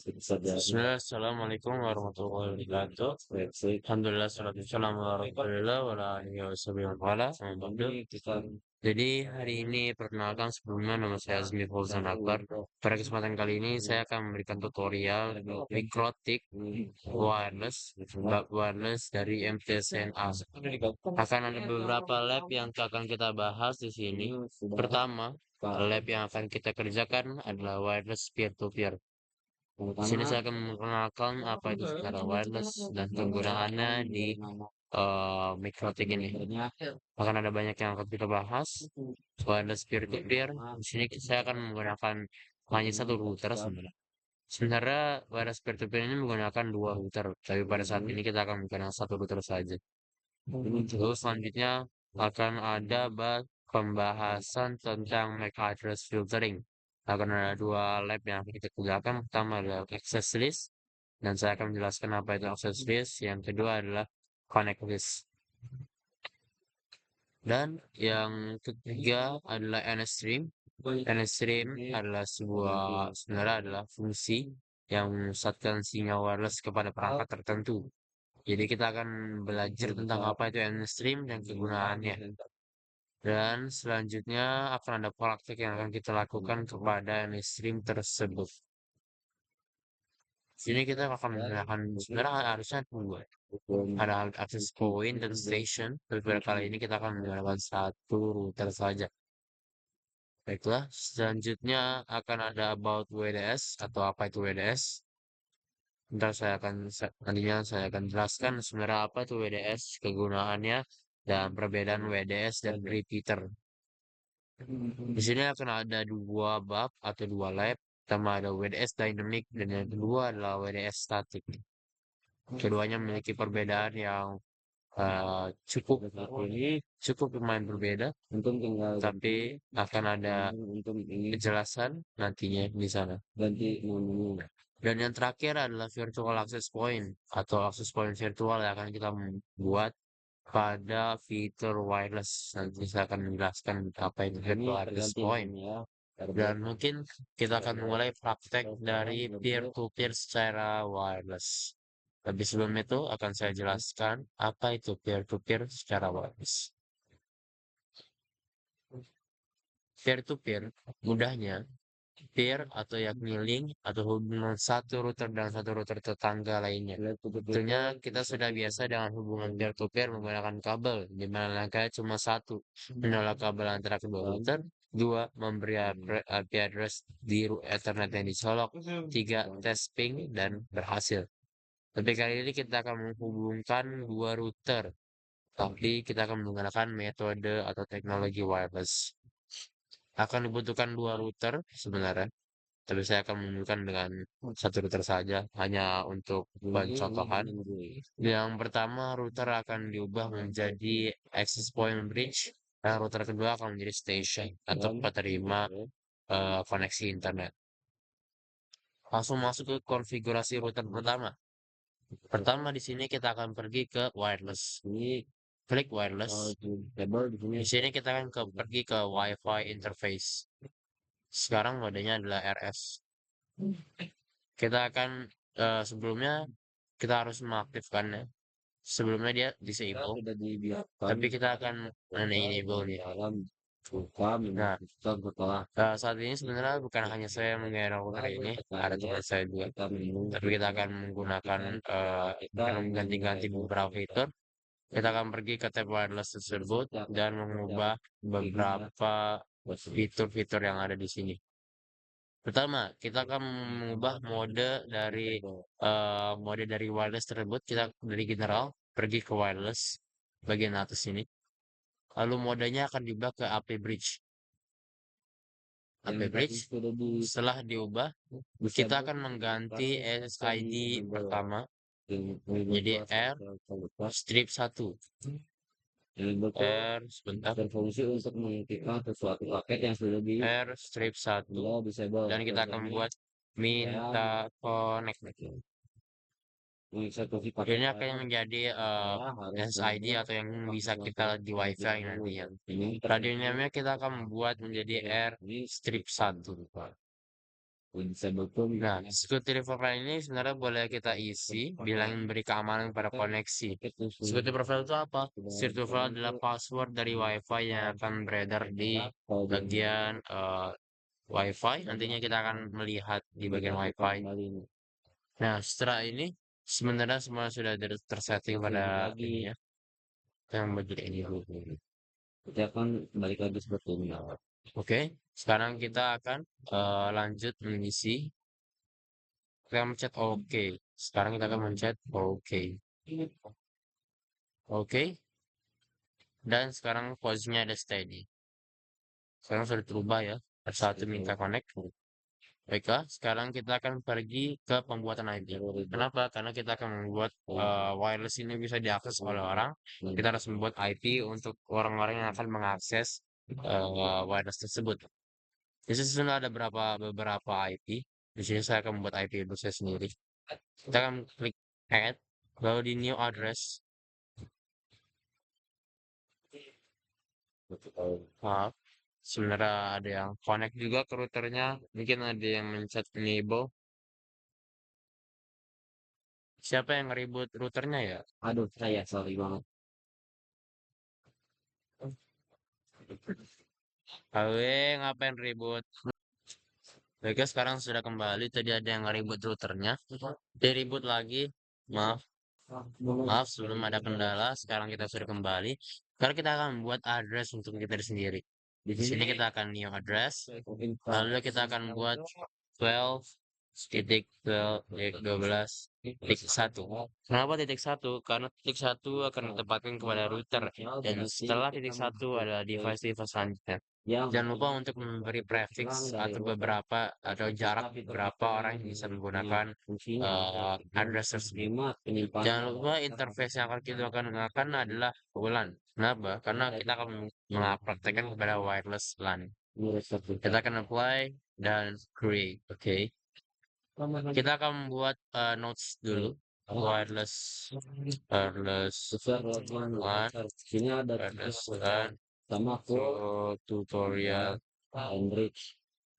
Bismillah, Assalamualaikum warahmatullahi wabarakatuh. Alhamdulillah, salatu wassalamu ala rasulillah wa ala alihi wa sahbihi wa wala. Jadi hari ini perkenalkan sebelumnya nama saya Azmi Fauzan Akbar. Pada kesempatan kali ini saya akan memberikan tutorial mikrotik wireless dari MTSNA. Akan ada beberapa lab yang akan kita bahas di sini. Pertama, lab yang akan kita kerjakan adalah wireless peer-to-peer. Di sini saya akan memperkenalkan apa itu secara wireless dan penggunaannya di mikrotik ini. Akan ada banyak yang akan kita bahas. Wireless peer-to-peer. Di sini saya akan menggunakan hanya satu router sebenarnya. Sebenarnya wireless peer-to-peer ini menggunakan dua router, tapi pada saat ini kita akan menggunakan satu router saja. Terus selanjutnya akan ada pembahasan tentang MAC address filtering. Akan ada dua lab yang akan kita kerjakan. Pertama adalah access list, dan saya akan menjelaskan apa itu access list. Yang kedua adalah connect list. Dan yang ketiga adalah NSStream. NSStream adalah sebenarnya adalah fungsi yang memusatkan sinyal wireless kepada perangkat tertentu. Jadi kita akan belajar tentang apa itu NSStream dan kegunaannya. Dan selanjutnya akan ada praktek yang akan kita lakukan kepada NSStream tersebut. Sini kita akan menggunakan sebenarnya harusnya dua. Ada access point dan station. Tapi pada kali ini kita akan menggunakan satu router saja. Baiklah, selanjutnya akan ada about WDS atau apa itu WDS. Nantinya saya akan jelaskan sebenarnya apa itu WDS, kegunaannya, dan perbedaan WDS dan repeater. Di sini akan ada dua bab atau dua lab. Pertama ada WDS dynamic dan yang kedua adalah WDS static. Keduanya memiliki perbedaan yang cukup cukup lumayan berbeda, tapi akan ada kejelasan nantinya di sana. Dan yang terakhir adalah virtual access point atau access point virtual yang akan kita buat pada fitur wireless. Nanti saya akan menjelaskan apa itu virtual access point. Dan mungkin kita akan mulai praktek dari peer-to-peer secara wireless. Tapi sebelum itu akan saya jelaskan apa itu peer-to-peer secara wireless. Peer-to-peer, mudahnya, peer atau yakni link atau hubungan satu router dan satu router tetangga lainnya. Tentunya kita sudah biasa dengan hubungan peer-to-peer menggunakan kabel, di mana langkahnya cuma satu, menolak kabel antara kedua router, dua, memberi IP address di Ethernet yang dicolok, tiga, tes ping dan berhasil. Tapi kali ini kita akan menghubungkan dua router, tapi kita akan menggunakan metode atau teknologi wireless. Akan dibutuhkan dua router sebenarnya, tapi saya akan menunjukkan dengan satu router saja, hanya untuk contohan. Yang pertama, router akan diubah menjadi access point bridge, dan router kedua akan menjadi station atau penerima koneksi internet. Langsung masuk ke konfigurasi router pertama. Pertama di sini kita akan pergi ke wireless. Klik wireless. Di sini kita akan pergi ke Wi-Fi interface. Sekarang modenya adalah RS. Kita akan sebelumnya kita harus mengaktifkannya. Sebelumnya dia disable, tapi kita akan enable nya. Nah, saat ini sebenarnya bukan hanya saya yang mengenai router ini, ada teman saya juga. Tapi kita akan menggunakan mengganti-ganti beberapa fitur. Kita akan pergi ke tab wireless tersebut dan mengubah beberapa fitur-fitur yang ada di sini. Pertama, kita akan mengubah mode dari wireless tersebut. Kita dari general pergi ke wireless bagian atas ini. Lalu modenya akan diubah ke AP bridge. AP bridge setelah diubah, kita akan mengganti SID pertama jadi R strip 1. R sebentar. Berfungsi untuk mengaktifkan sesuatu paket yang sudah di R strip 1. Dan kita akan buat minta connect. Ini akan menjadi SID atau yang bisa kita di WiFi nantinya. Radio namanya kita akan membuat menjadi R strip 1. Nah, security profile ini sebenarnya boleh kita isi bila ingin beri keamanan pada koneksi. Security profile itu apa? Security profile adalah password dari WiFi yang akan beredar di bagian WiFi. Nantinya kita akan melihat di bagian WiFi. Nah, setelah ini sebenarnya semua sudah tersetting pada ini ya, yang bagian ini. Kita akan balik lagi seperti ini. Oke, sekarang kita akan lanjut mengisi. Kita mencet OK. Sekarang kita akan mencet OK. Oke. Dan sekarang posisinya ada steady. Sekarang sudah berubah ya. Satu minta connect. Baiklah, sekarang kita akan pergi ke pembuatan IP. Kenapa? Karena kita akan membuat wireless ini bisa diakses oleh orang. Kita harus membuat IP untuk orang-orang yang akan mengakses wireless tersebut. Di sini sudah ada beberapa IP. Di sini saya akan membuat IP untuk saya sendiri. Kita akan klik add, lalu di new address. Maaf, sebenarnya ada yang connect juga ke routernya. Mungkin ada yang mencet enable. Siapa yang nge-reboot routernya ya? Aduh, saya sorry banget. Awe, ngapain ribut? Mereka sekarang sudah kembali. Tadi ada yang nge-reboot routernya. Dia reboot lagi. Maaf, maaf sebelum ada kendala. Sekarang kita sudah kembali. Sekarang kita akan membuat address untuk kita sendiri. Di sini kita akan new address. Lalu kita akan buat 12 titik 12 titik 1. Kenapa titik 1? Karena titik 1 akan ditempatkan kepada router. Dan setelah titik 1 ada device-device selanjutnya. Jangan lupa untuk memberi prefix atau beberapa atau jarak berapa orang yang bisa menggunakan address tersebut. Jangan lupa interface yang akan kita gunakan adalah WLAN. Kenapa? Karena kita akan mempraktekkan kepada wireless LAN. Kita akan apply dan create. Oke. Kita akan membuat notes dulu. Wireless LAN, wireless LAN, sama tutorial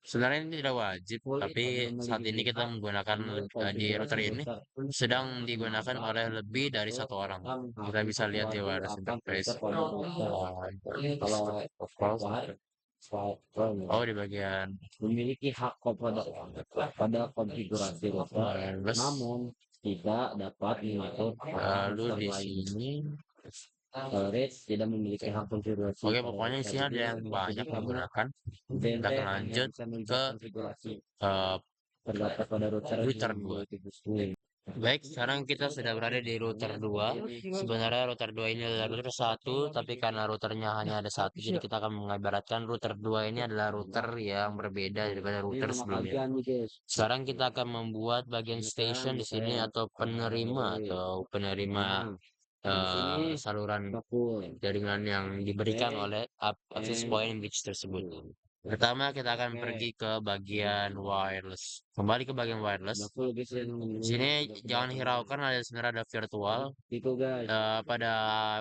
sebenarnya ini tidak wajib, tapi saat ini kita menggunakan di router ini sedang digunakan oleh lebih dari satu orang. Kita bisa lihat di wireless interface. Oh, di bagian memiliki hak pada konfigurasi router, namun tidak dapat mengatur. Lalu di sini Reds tidak memiliki hak konfigurasi. Oke, pokoknya di sini ada yang banyak menggunakan. Kita akan lanjut ke terdapat pada router 2. Baik, sekarang kita sudah berada di router 2. Sebenarnya router 2 ini adalah router 1, tapi karena routernya hanya ada satu, jadi kita akan mengibaratkan router 2 ini adalah router yang berbeda daripada router sebelumnya. Sekarang kita akan membuat bagian station di sini atau penerima saluran jaringan yang diberikan oleh access point bridge tersebut. Pertama kita akan pergi ke bagian wireless. Kembali ke bagian wireless. Di sini jangan hiraukan ada sebenarnya ada virtual. Pada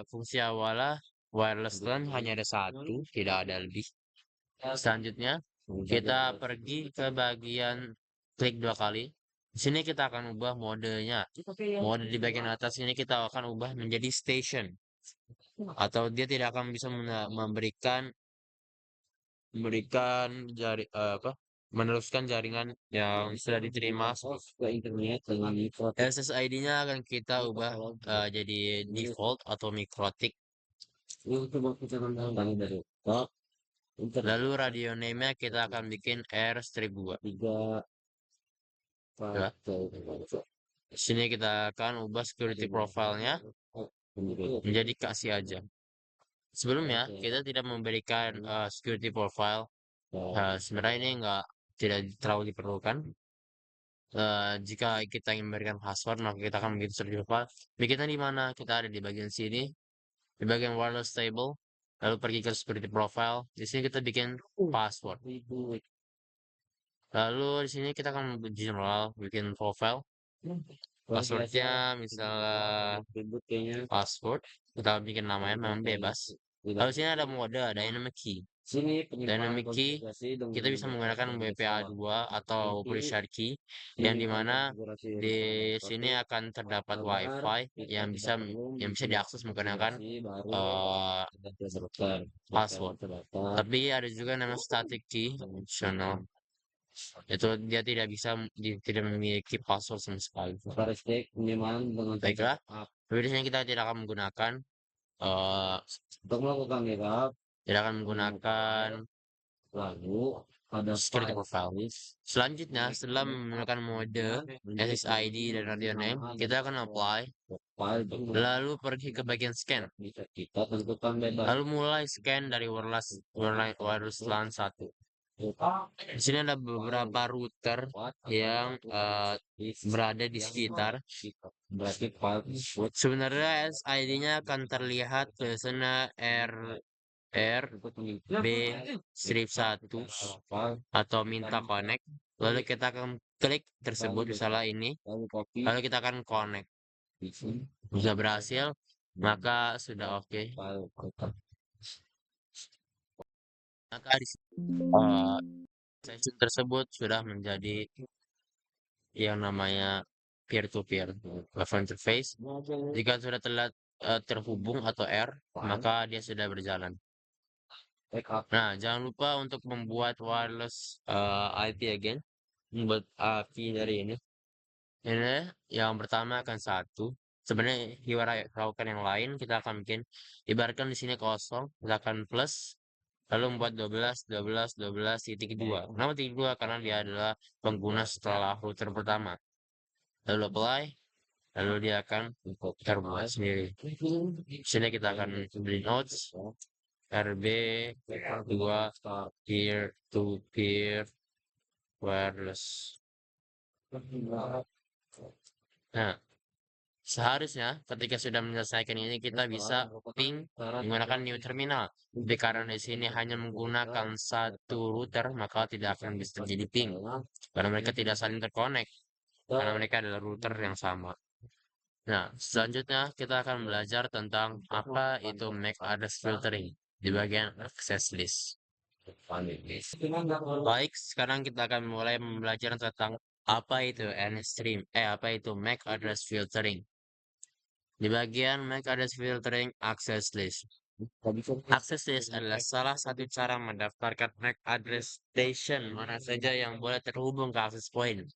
fungsi awalnya wireless LAN hanya ada satu, tidak ada lebih. Selanjutnya kita pergi ke bagian klik 2 kali. Di sini kita akan ubah modenya. Mode di bagian atas ini kita akan ubah menjadi station. Atau dia tidak akan bisa memberikan meneruskan jaringan yang sudah diterima ke internet dengan SSID-nya akan kita ubah jadi default atau mikrotik. Lalu radio name-nya kita akan bikin R-2. Ya. Di sini kita akan ubah security profile-nya menjadi kasih aja. Sebelumnya kita tidak memberikan security profile. Sebenarnya ini tidak terlalu diperlukan. Jika kita ingin memberikan password, maka kita akan begitu security profile. Bikinnya di mana? Kita ada di bagian sini, di bagian wireless table. Lalu pergi ke security profile. Di sini kita bikin password. Lalu di sini kita akan general bikin profile. Passwordnya misalnya password. Kita bikin namanya memang bebas. Lalu sini ada mode, dynamic key. Dynamic key kita bisa menggunakan BPA2 atau Pressured key yang dimana di sini akan terdapat WiFi yang bisa diakses menggunakan eh, password. Tapi ada juga nama static key optional. Itu dia tidak memiliki password sama sekali. Baiklah, tapi di sini kita tidak akan menggunakan eh tidak akan menggunakan security profile. Selanjutnya, setelah menggunakan mode SSID dan radio name, kita akan apply, lalu pergi ke bagian scan. Lalu mulai scan dari wireless LAN 1. Di sini ada beberapa router yang berada di sekitar. Sebenarnya SID-nya akan terlihat tulisannya B strip 1 atau minta connect. Lalu kita akan klik tersebut, misalnya ini. Lalu kita akan connect. Sudah berhasil, maka sudah oke. Maka di session tersebut sudah menjadi yang namanya peer-to-peer web interface. Jika sudah terhubung atau maka dia sudah berjalan. Nah, jangan lupa untuk membuat wireless IP again, membuat IP dari ini. Ini yang pertama akan 1. Sebenarnya hiraukan yang lain kita akan bikin, ibaratkan di sini kosong, kita akan plus, lalu membuat 12.12.12.2. Kenapa titik 2? Karena dia adalah pengguna setelah router pertama. Lalu apply, lalu dia akan terbuat sendiri. Di sini kita akan beri nodes RB2 peer to peer wireless. Nah, seharusnya ketika sudah menyelesaikan ini kita bisa ping menggunakan new terminal. Tapi karena di sini hanya menggunakan satu router, maka tidak akan bisa terjadi ping. Karena mereka tidak saling terkonek. Karena mereka adalah router yang sama. Nah, selanjutnya kita akan belajar tentang apa itu MAC address filtering di bagian access list. Baik, sekarang kita akan mulai belajar tentang apa itu NStream, apa itu MAC address filtering. Di bagian MAC address filtering access list. Access list adalah salah satu cara mendaftarkan MAC address station mana saja yang boleh terhubung ke access point.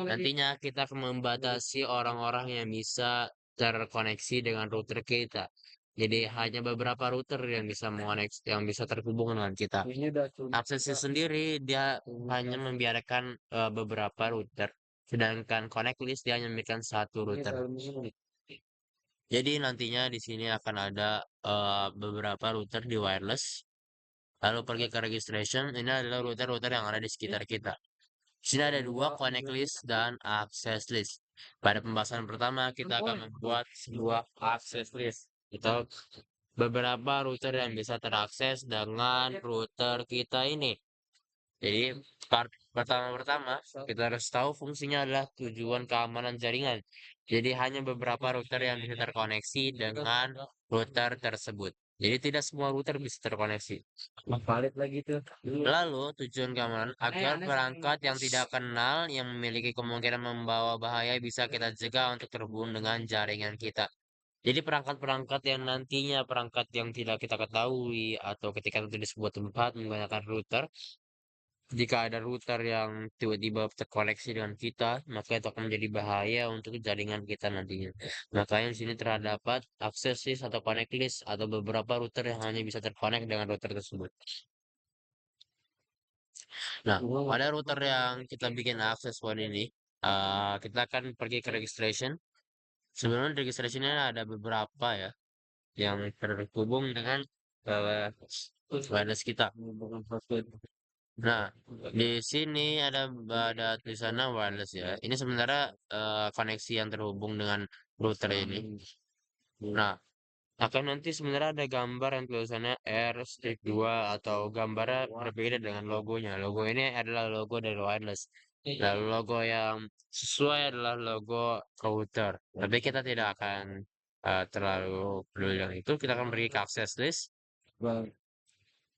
Nantinya kita akan membatasi orang-orang yang bisa terkoneksi dengan router kita. Jadi hanya beberapa router yang bisa terhubung dengan kita. Aksesnya sendiri dia hanya membiarkan beberapa router, sedangkan connect list dia hanya memberikan satu router. Jadi nantinya di sini akan ada beberapa router di wireless. Lalu pergi ke registration, ini adalah router-router yang ada di sekitar kita. Di sini ada 2, connect list dan access list. Pada pembahasan pertama, kita akan membuat sebuah access list. Atau beberapa router yang bisa terakses dengan router kita ini. Jadi, pertama-pertama, kita harus tahu fungsinya adalah tujuan keamanan jaringan. Jadi, hanya beberapa router yang bisa terkoneksi dengan router tersebut. Jadi, tidak semua router bisa terkoneksi. Lalu, tujuan keamanan agar perangkat yang tidak kenal yang memiliki kemungkinan membawa bahaya bisa kita cegah untuk terhubung dengan jaringan kita. Jadi perangkat-perangkat yang nantinya perangkat yang tidak kita ketahui atau ketika itu di sebuah tempat menggunakan router, jika ada router yang tiba-tiba terkoneksi dengan kita, maka itu akan menjadi bahaya untuk jaringan kita nantinya. Makanya di sini terdapat access list atau connect list atau beberapa router yang hanya bisa terkonek dengan router tersebut. Nah, pada router yang kita bikin access point ini, kita akan pergi ke registration. Sebenarnya registrationnya ada beberapa ya, yang terhubung dengan wireless kita. Nah, di sini ada tulisannya wireless ya. Ini sebenarnya koneksi yang terhubung dengan router ini. Nah, akan nanti sebenarnya ada gambar yang tulisannya R-2 atau gambarnya berbeda dengan logonya. Logo ini adalah logo dari wireless. Lalu logo yang sesuai adalah logo router. Tapi kita tidak akan terlalu peduli dengan itu. Kita akan pergi ke access list.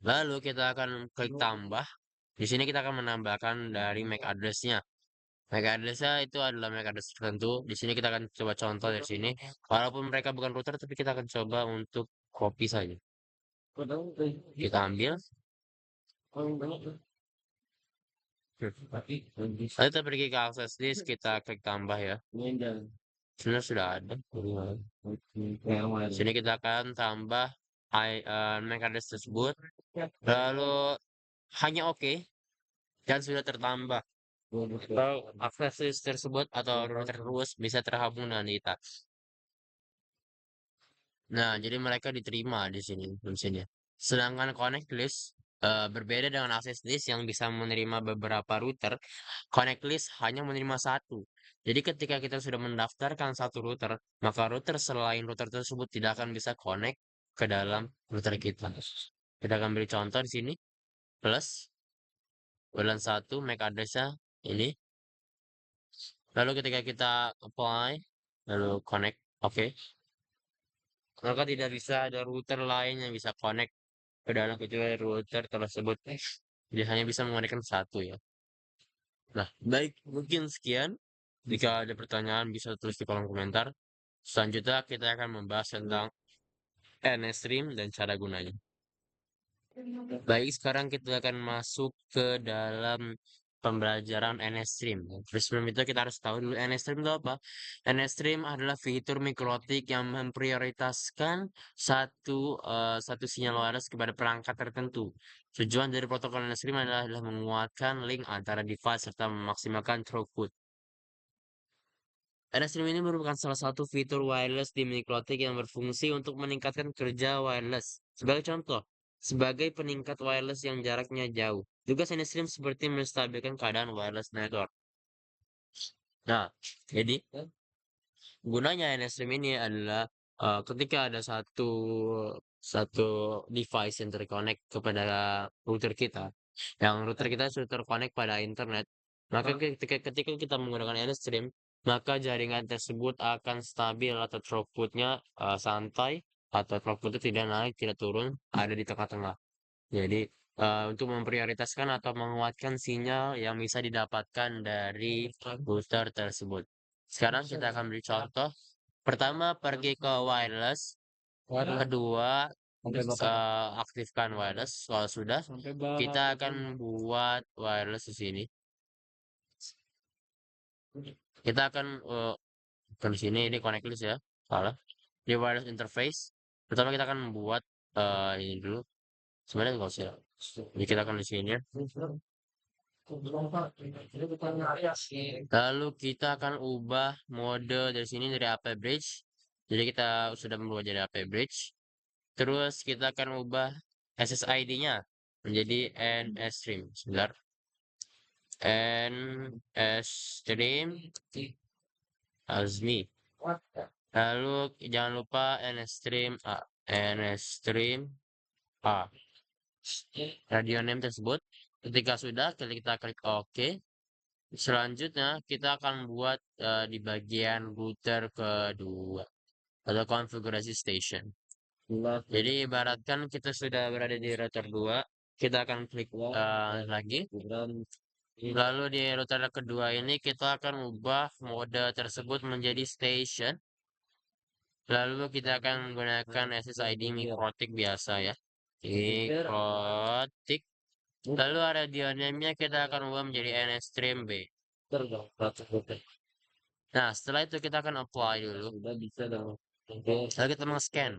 Lalu kita akan klik tambah. Di sini kita akan menambahkan dari MAC address-nya. MAC address-nya itu adalah MAC address tertentu. Di sini kita akan coba contoh dari sini. Walaupun mereka bukan router, tapi kita akan coba untuk copy saja. Kita ambil. Lalu kita pergi ke akses disk, kita klik tambah ya. Sebenarnya sudah ada. Sini kita akan tambah MAC address tersebut. Lalu hanya oke dan sudah tertambah. Atau akses disk tersebut atau router terus bisa terhubung dengan kita. Nah, jadi mereka diterima di sini fungsinya. Sedangkan connect list berbeda dengan akses list yang bisa menerima beberapa router. Connect list hanya menerima satu. Jadi ketika kita sudah mendaftarkan satu router, maka router selain router tersebut tidak akan bisa connect ke dalam router kita. Kita akan beri contoh di sini. Plus, bulan 1, MAC address-nya ini. Lalu ketika kita apply, lalu connect, oke. Maka tidak bisa ada router lain yang bisa connect ke dalam kecuali router tersebut. Jadi hanya bisa menggunakan satu ya. Nah, baik, mungkin sekian. Jika ada pertanyaan bisa tulis di kolom komentar. Selanjutnya kita akan membahas tentang NSStream dan cara gunanya. Baik, sekarang kita akan masuk ke dalam pembelajaran NSStream. Terus sebelum itu kita harus tahu dulu NSStream itu apa. NSStream adalah fitur mikrotik yang memprioritaskan satu sinyal wireless kepada perangkat tertentu. Tujuan dari protokol NSStream adalah menguatkan link antara device serta memaksimalkan throughput. NSStream ini merupakan salah satu fitur wireless di mikrotik yang berfungsi untuk meningkatkan kerja wireless. Sebagai contoh, sebagai peningkat wireless yang jaraknya jauh. Tugas NSStream seperti menstabilkan keadaan wireless network. Nah, jadi gunanya NSStream ini adalah ketika ada satu satu device yang terkonek kepada router kita, yang router kita sudah terkonek pada internet, maka ketika kita menggunakan NSStream, maka jaringan tersebut akan stabil atau throughputnya santai atau throughputnya tidak naik, tidak turun, ada di tengah-tengah. Jadi untuk memprioritaskan atau menguatkan sinyal yang bisa didapatkan dari router tersebut. Sekarang kita akan beri contoh. Pertama, pergi ke wireless. Kedua, aktifkan wireless. Kalau sudah, kita akan buat wireless di sini. Kita akan di sini ini connect list ya. Salah. Di wireless interface. Pertama kita akan membuat ini dulu. Sebenarnya nggak usah. Jadi kita akan di sini ya. Lalu kita akan ubah mode dari sini dari AP bridge. Jadi kita sudah membuat jadi AP bridge. Terus kita akan ubah SSID-nya menjadi NSStream. Sebentar. NSStream Azmi. Lalu jangan lupa NSStream A. NSStream A. Radio name tersebut. Ketika sudah, kita klik OK. Selanjutnya, kita akan buat di bagian router kedua atau konfigurasi station. Jadi, ibaratkan kita sudah berada di router 2, kita akan klik lagi. Lalu di router kedua ini kita akan ubah mode tersebut menjadi station. Lalu kita akan menggunakan SSID mikrotik biasa ya. Mikrotik. Lalu radio name-nya kita akan ubah menjadi NSStream B. Nah, setelah itu kita akan apply dulu. Lalu kita scan.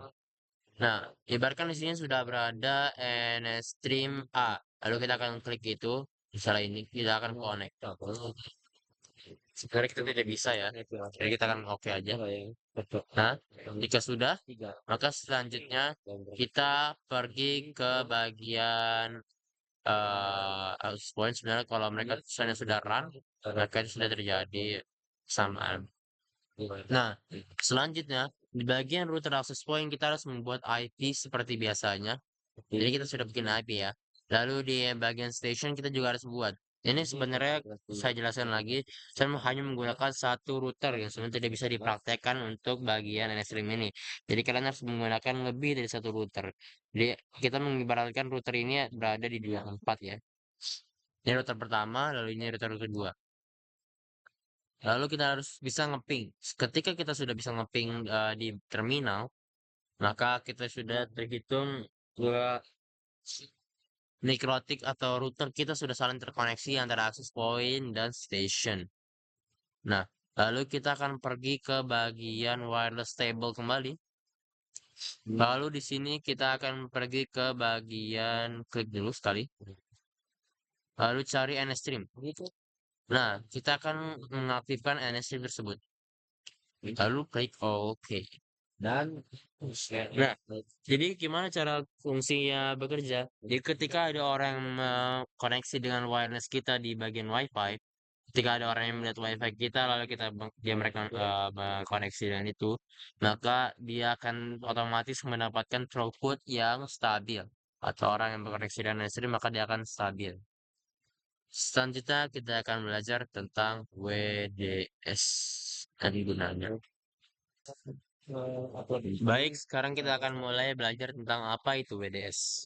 Nah, ibaratkan di sini sudah berada NSStream A. Lalu kita akan klik itu. Misalnya ini, kita akan connect. Sebenarnya kita tidak bisa ya. Jadi kita akan oke aja. Nah, jika sudah, maka selanjutnya kita pergi ke bagian access point. Sebenarnya kalau mereka misalnya sudah run, maka itu sudah terjadi kesamaan. Nah, selanjutnya di bagian router access point kita harus membuat IP seperti biasanya. Jadi kita sudah bikin IP ya. Lalu di bagian station kita juga harus buat. Ini sebenarnya saya jelaskan lagi, saya hanya menggunakan satu router yang sebenarnya tidak bisa dipraktekkan untuk bagian NSRIM ini. Jadi kalian harus menggunakan lebih dari satu router. Jadi kita mengibaratkan router ini berada di dua tempat ya. Ini router pertama, lalu ini router kedua. Lalu kita harus bisa ngeping. Ketika kita sudah bisa ngeping di terminal, maka kita sudah terhitung dua Nikrotik atau router kita sudah saling terkoneksi antara access point dan station. Nah, lalu kita akan pergi ke bagian wireless table kembali. Lalu di sini kita akan pergi ke bagian klik dulu sekali. Lalu cari NSStream. Nah, kita akan mengaktifkan NSStream tersebut. Lalu klik OK. Dan nah, jadi gimana cara fungsinya bekerja? Jadi ketika ada orang yang koneksi dengan wireless kita di bagian WiFi, ketika ada orang yang melihat WiFi kita lalu dia mereka koneksi dengan itu, maka dia akan otomatis mendapatkan throughput yang stabil. Atau orang yang berkoneksi dengan listrik maka dia akan stabil. Selanjutnya kita akan belajar tentang WDS dan gunanya. Baik, sekarang kita akan mulai belajar tentang apa itu WDS.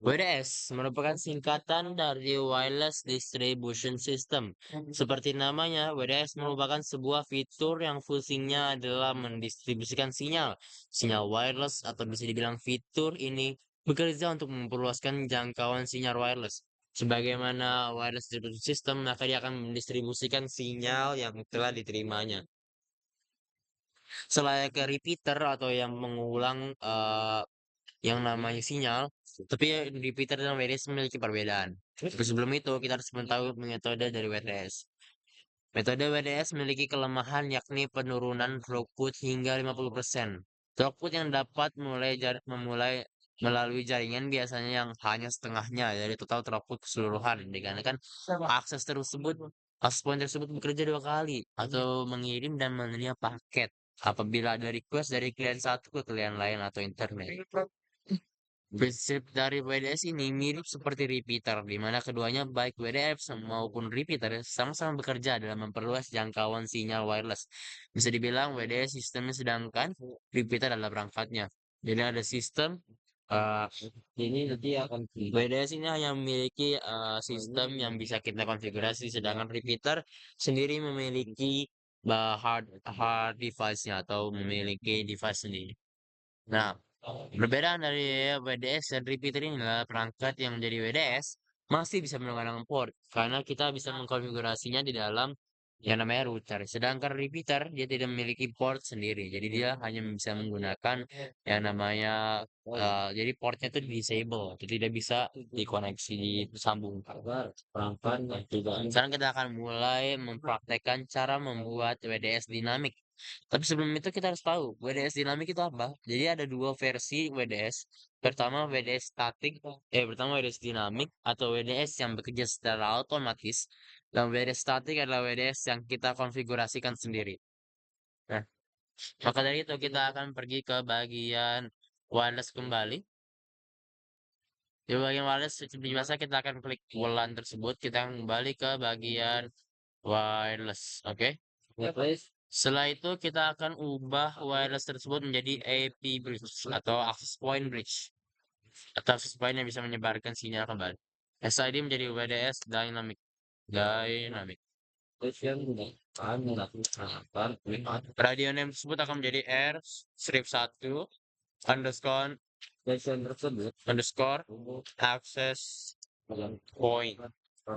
WDS merupakan singkatan dari Wireless Distribution System. Seperti namanya, WDS merupakan sebuah fitur yang fungsinya adalah mendistribusikan sinyal. Sinyal wireless atau bisa dibilang fitur ini bekerja untuk memperluaskan jangkauan sinyal wireless. Sebagaimana wireless distribution system, maka dia akan mendistribusikan sinyal yang telah diterimanya. Selayaknya repeater atau yang mengulang yang namanya sinyal, tapi repeater dan WDS memiliki perbedaan. Tapi sebelum itu, kita harus mengetahui metode dari WDS. Metode WDS memiliki kelemahan yakni penurunan throughput hingga 50%. Throughput yang dapat memulai melalui jaringan biasanya yang hanya setengahnya dari total throughput keseluruhan. Dikarenakan akses point tersebut bekerja dua kali atau mengirim dan menerima paket apabila ada request dari klien satu ke klien lain atau internet. Prinsip dari WDS ini mirip seperti repeater, di mana keduanya baik WDF maupun repeater sama-sama bekerja dalam memperluas jangkauan sinyal wireless. Bisa dibilang WDS sistemnya sedangkan repeater adalah perangkatnya. Jadi ada sistem uh, ini nanti akan WDS ini hanya memiliki sistem yang bisa kita konfigurasi, sedangkan repeater sendiri memiliki hard device-nya atau memiliki device sendiri. Nah, perbedaan dari WDS dan repeater ini adalah perangkat yang menjadi WDS masih bisa menggunakan port karena kita bisa mengkonfigurasinya di dalam yang namanya router. Sedangkan repeater dia tidak memiliki port sendiri, jadi dia hanya bisa menggunakan yang namanya jadi portnya itu disable, jadi tidak bisa dikoneksi disambung. Sekarang kita akan mulai mempraktekkan cara membuat WDS dinamik. Tapi sebelum itu kita harus tahu WDS dinamik itu apa. Jadi ada dua versi WDS. Pertama WDS dinamik atau WDS yang bekerja secara otomatis. Dan WDS statik adalah WDS yang kita konfigurasikan sendiri. Nah, maka dari itu kita akan pergi ke bagian wireless kembali. Di bagian wireless seperti biasa kita akan klik bulan tersebut. Kita akan kembali ke bagian wireless. Oke. Setelah itu kita akan ubah wireless tersebut menjadi AP bridge atau access point bridge atau access point yang bisa menyebarkan sinyal kembali. SID menjadi WDS dynamic. Radio name tersebut akan menjadi R strip 1 underscore underscore access point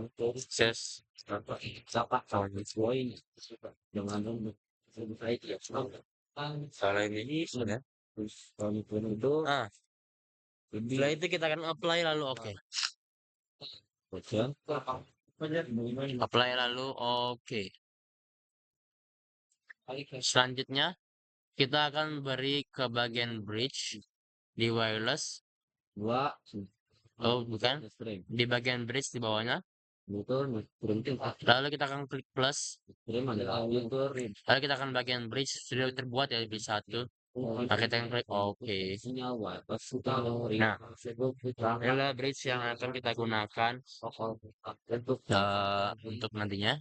access salah ini sudah. Setelah itu kita akan apply lalu oke. Apply lalu oke. Selanjutnya kita akan beri ke bagian bridge di wireless. Oh, bukan. Di bagian bridge di bawahnya. Lalu kita akan klik plus. Lalu kita akan bagian bridge sudah terbuat ya bridge 1. Nah, kita yang klik oke. Nah, adalah bridge yang akan kita gunakan untuk nantinya.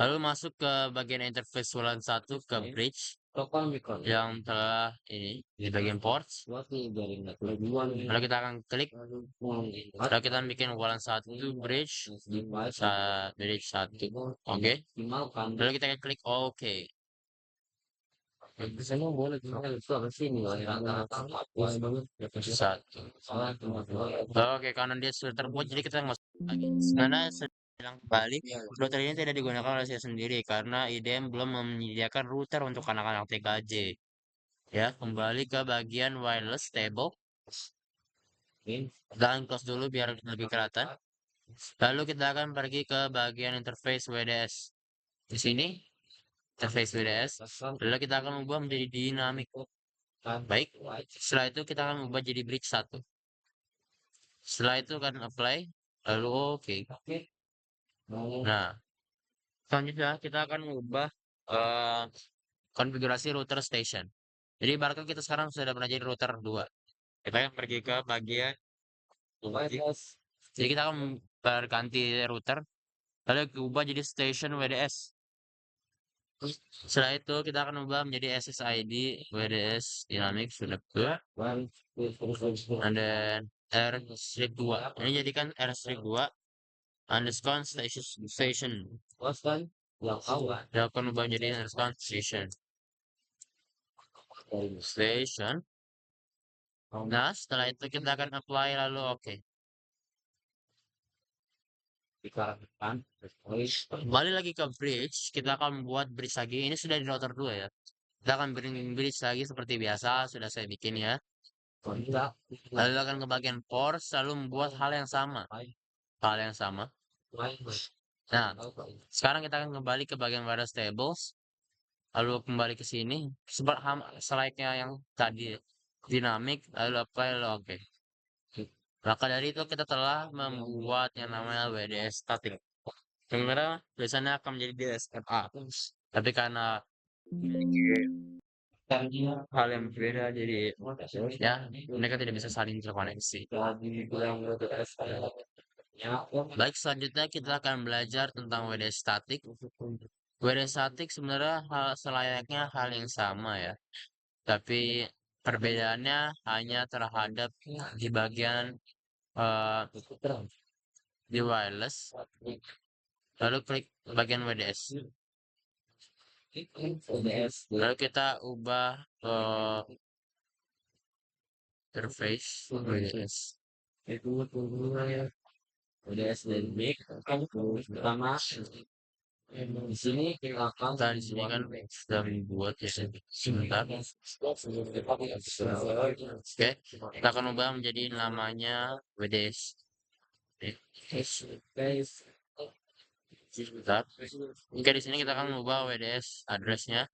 Lalu masuk ke bagian interface bulan 1 ke bridge yang telah ini di bagian ports. Lalu kita akan klik. Lalu kita bikin bulan 1 bridge, bridge 1. Oke. Lalu kita akan klik oke. Satu. Oke, karena dia sudah terbuat, jadi kita masuk lagi. Karena sedang kembali, router ini tidak digunakan oleh saya sendiri karena IDM belum menyediakan router untuk anak-anak TKJ. Ya, kembali ke bagian wireless table. Dan close dulu biar lebih kelihatan. Lalu kita akan pergi ke bagian interface WDS. Di sini interface WDS. Lalu kita akan ubah menjadi dynamic. Baik, setelah itu kita akan ubah jadi bridge 1. Setelah itu kan apply, lalu oke. Nah, selanjutnya kita akan ubah konfigurasi router station. Jadi ibaratkan kita sekarang sudah pernah jadi router 2. Kita akan pergi ke bagian jadi kita akan berganti router, lalu ubah jadi station WDS. Setelah itu kita akan ubah menjadi SSID WDS dynamic sudah ke, and then R-2. Ini jadikan R-2 underscore station. Dia akan ubah menjadi underscore station. Nah, setelah itu kita akan apply lalu oke. Kembali lagi ke bridge, kita akan membuat bridge lagi. Ini sudah di router 2 ya. Kita akan bikin bridge lagi seperti biasa, sudah saya bikin ya. Lalu akan ke bagian ports, lalu membuat hal yang sama. Hal yang sama. Nah, sekarang kita akan kembali ke bagian wireless tables. Lalu kembali ke sini. Selayaknya yang tadi dinamik, lalu apply, lalu oke. Maka dari itu kita telah membuat yang namanya WDS static. Sebenarnya biasanya akan menjadi DSLA. Tapi karena hal yang berbeda jadi ya mereka tidak bisa saling terkoneksi. Baik, selanjutnya kita akan belajar tentang WDS static. WDS static sebenarnya selayaknya hal yang sama ya. Tapi perbedaannya hanya terhadap di bagian di wireless. Lalu klik bagian WDS. Lalu kita ubah interface WDS. WDS dan mic pertama di sini kita di sini kan sudah membuat ya sebentar. Oke, kita akan ubah menjadi namanya WDS. Sebentar. Oke, di sini kita akan mengubah WDS addressnya.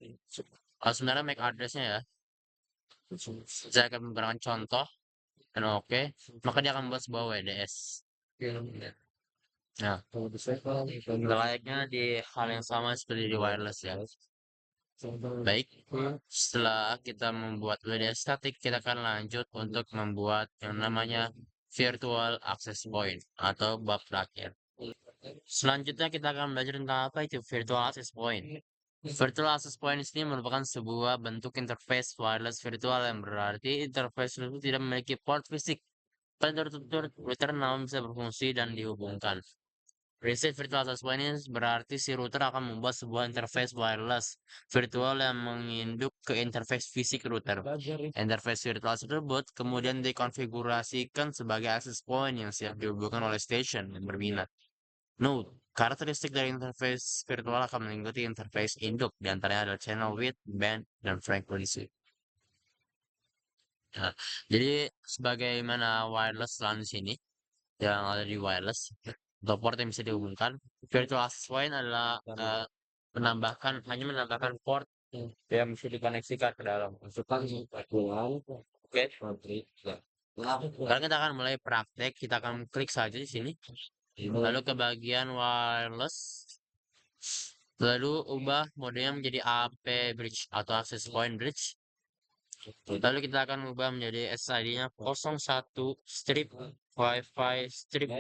Sebenarnya MAC addressnya ya. Saya akan memberikan contoh dan oke, maka dia akan membuat sebuah WDS. Nah, layaknya di hal yang sama seperti di wireless ya. Baik, setelah kita membuat WDS static, kita akan lanjut untuk membuat yang namanya virtual access point atau bab terakhir. Selanjutnya kita akan belajar tentang apa itu virtual access point. Virtual access point ini merupakan sebuah bentuk interface wireless virtual yang berarti interface itu tidak memiliki port fisik pada router namun bisa berfungsi dan dihubungkan. Prinsip virtual access point ini berarti si router akan membuat sebuah interface wireless virtual yang menginduk ke interface fisik router. Interface virtual tersebut kemudian dikonfigurasikan sebagai access point yang siap dihubungkan oleh station yang berminat. Note, karakteristik dari interface virtual akan mengikuti interface induk, diantaranya adalah channel width, band, dan frequency. Nah, jadi sebagaimana wireless LAN di sini yang ada di wireless atau port yang bisa dihubungkan, virtual access point adalah hanya menambahkan port yang bisa dikoneksikan ke dalam. Oke. Sekarang kita akan mulai praktek. Kita akan klik saja di sini. Lalu ke bagian wireless. Lalu ubah modenya menjadi AP bridge atau access point bridge. Lalu kita akan ubah menjadi SID-nya 01 strip Wi-Fi strip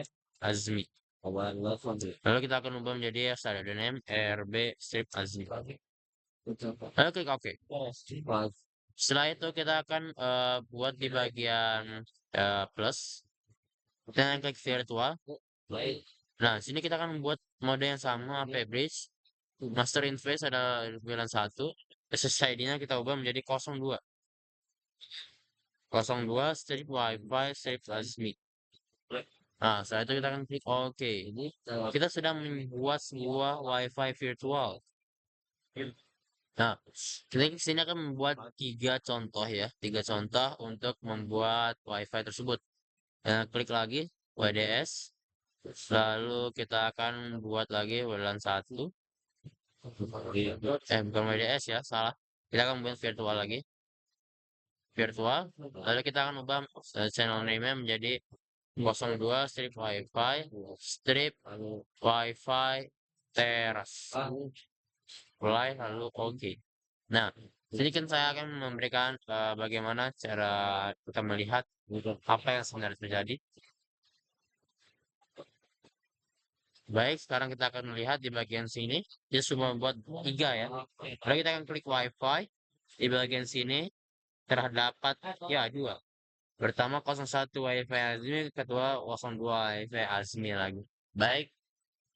Azmi. Lalu kita akan ubah menjadi SID name RB strip Azmi. Lalu klik OK. Setelah itu kita akan buat di bagian plus dan klik virtual. Nah, sini kita akan membuat mode yang sama AP bridge. Master interface ada 91. SSID-nya kita ubah menjadi 02. 02 strip Wi-Fi strip Azmi. Nah, setelah itu kita akan klik OK. Kita sedang membuat sebuah Wi-Fi virtual. Nah, kita di sini akan membuat 3 contoh ya, 3 contoh untuk membuat WiFi tersebut. Klik lagi WDS, lalu kita akan buat lagi WLAN 1. Bukan WDS ya, salah. Kita akan membuat virtual lagi, virtual. Lalu kita akan ubah channel name-nya menjadi 02 strip WiFi strip WiFi teras. Mulai lalu OK. Nah, sedikit saya akan memberikan bagaimana cara kita melihat apa yang sebenarnya terjadi. Baik, sekarang kita akan melihat di bagian sini. Dia sudah membuat 3 ya. Lalu kita akan klik WiFi. Di bagian sini terdapat ya 2. Pertama 01 WiFi Azmi, kedua 02 WiFi Azmi lagi. Baik,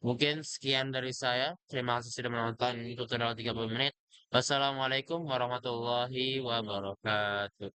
mungkin sekian dari saya. Terima kasih sudah menonton tutorial 30 menit. Wassalamualaikum warahmatullahi wabarakatuh.